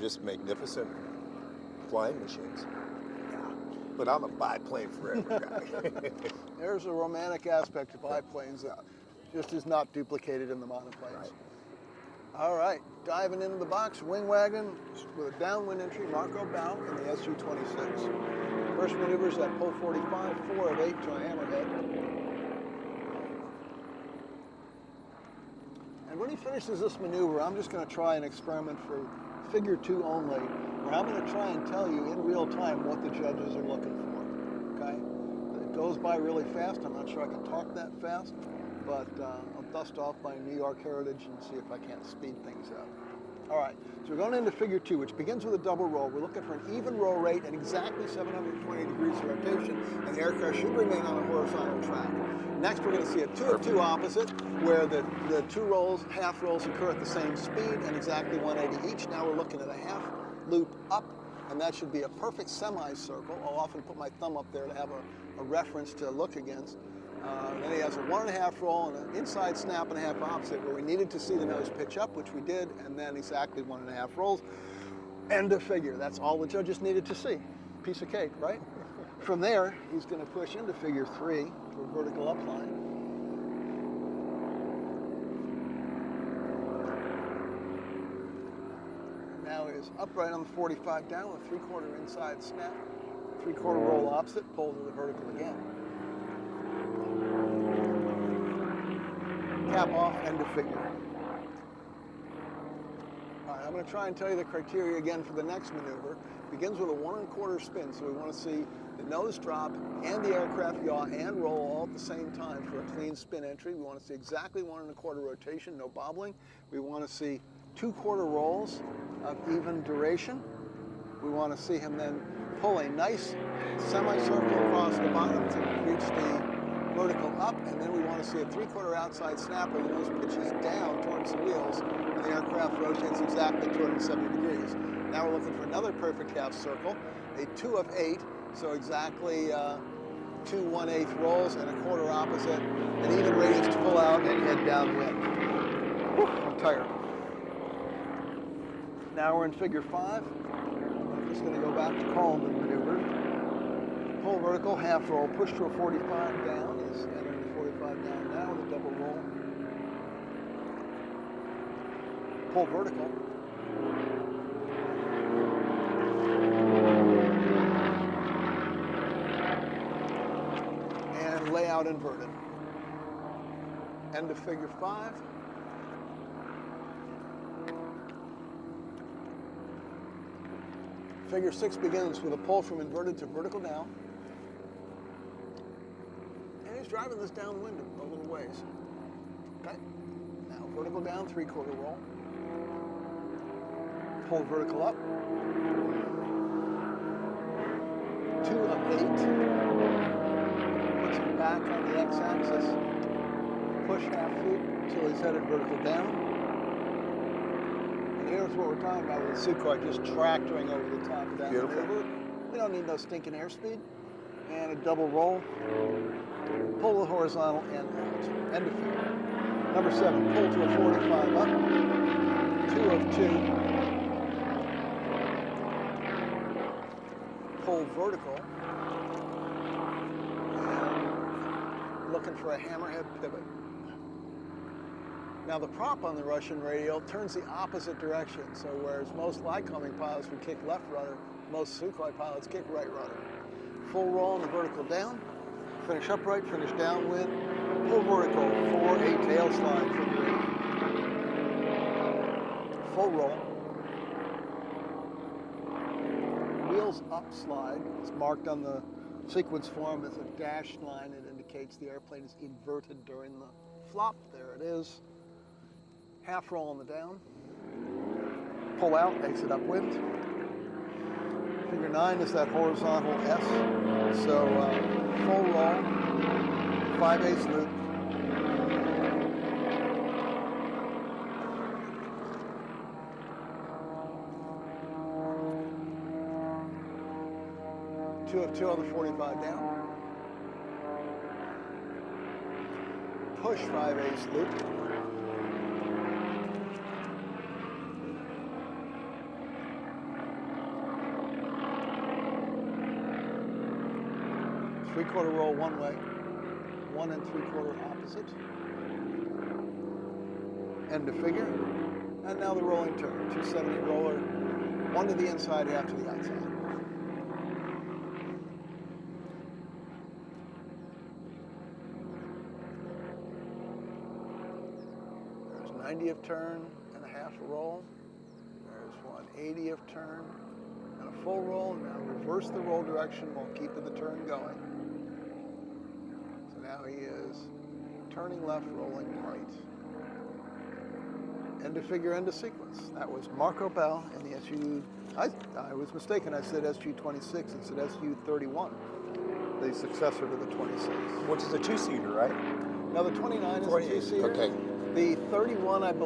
just magnificent flying machines. But I'm a biplane forever guy. There's a romantic aspect to biplanes that just is not duplicated in the monoplanes. Right. All right, diving into the box, wing wagon with a downwind entry, Marco bow in the SU-26. First maneuvers at pull 45, 4 of 8 to a hammerhead. And when he finishes this maneuver, I'm just going to try an experiment for figure 2 only, where I'm going to try and tell you in real time what the judges are looking for, okay? It goes by really fast. I'm not sure I can talk that fast, but I'll dust off my New York heritage and see if I can't speed things up. All right, so we're going into figure 2, which begins with a double roll. We're looking for an even roll rate and exactly 720 degrees of rotation, and the aircraft should remain on a horizontal track. Next, we're going to see a 2 of 2 opposite, where the 2 rolls, half rolls occur at the same speed and exactly 180 each. Now we're looking at a half loop up, and that should be a perfect semicircle. I'll often put my thumb up there to have a reference to look against. Then he has a 1.5 roll and an inside snap and a half opposite, where we needed to see the nose pitch up, which we did, and then exactly 1.5 rolls. End of figure. That's all the judges needed to see. Piece of cake, right? From there, he's going to push into figure 3 for vertical upline. Now is upright on the 45 down with 3/4 inside snap, 3/4 roll opposite, pull to the vertical again. Cap off, end of figure. All right, I'm going to try and tell you the criteria again for the next maneuver. Begins with a 1 1/4 spin, so we want to see the nose drop and the aircraft yaw and roll all at the same time for a clean spin entry. We want to see exactly 1 1/4 rotation, no bobbling. We want to see 2/4 rolls of even duration. We want to see him then pull a nice semicircle across the bottom to reach the vertical up, and then we want to see a 3/4 outside snap where the nose pitches down towards the wheels and the aircraft rotates exactly 270 degrees. Now we're looking for another perfect half circle, a 2 of 8, so exactly 2 1/8 rolls and a 1/4 opposite, and even radius to pull out and head downwind. Whew, I'm tired. Now we're in figure 5. I'm just going to go back to Coleman maneuver. Pull vertical, half roll, push to a 45 down. He's entering the 45 down now with a double roll. Pull vertical. And layout inverted. End of figure 5. Figure 6 begins with a pull from inverted to vertical down. And he's driving this downwind a little ways. Okay. Now vertical down, 3/4 roll. Pull vertical up. 2 of 8. Puts him back on the x-axis. Push half loop until he's headed vertical down. Here's what we're talking about with the Sukhoi, just tractoring over the top of that maneuver. We don't need no stinking airspeed. And a double roll. Pull the horizontal and out. End of figure. Number 7, pull to a 45 up. 2 of 2. Pull vertical. And looking for a hammerhead pivot. Now the prop on the Russian radio turns the opposite direction, so whereas most Lycoming pilots would kick left rudder, most Sukhoi pilots kick right rudder. Full roll on the vertical down, finish upright, finish downwind, pull vertical, 4/8 tail slide for the full roll. Wheels up slide, it's marked on the sequence form as a dashed line. It indicates the airplane is inverted during the flop. There it is. Half roll on the down, pull out, exit upwind. Figure 9 is that horizontal S, so full roll, 5/8 loop. Two of 2 on the 45 down. Push 5/8 loop. 3/4 roll one way, 1 3/4 opposite. End of figure. And now the rolling turn. 270 roller, 1 to the inside, half to the outside. There's 90th turn and a half a roll. There's 180th turn and a full roll. Now reverse the roll direction while keeping the turn going. So now he is turning left, rolling right. End of figure, end of sequence. That was Marco Bell in the SU. I was mistaken. I said SU-26 instead of SU-31, the successor to the 26. Which is a 2-seater, right? Now the 29 is a 2-seater. Okay. The 31, I believe.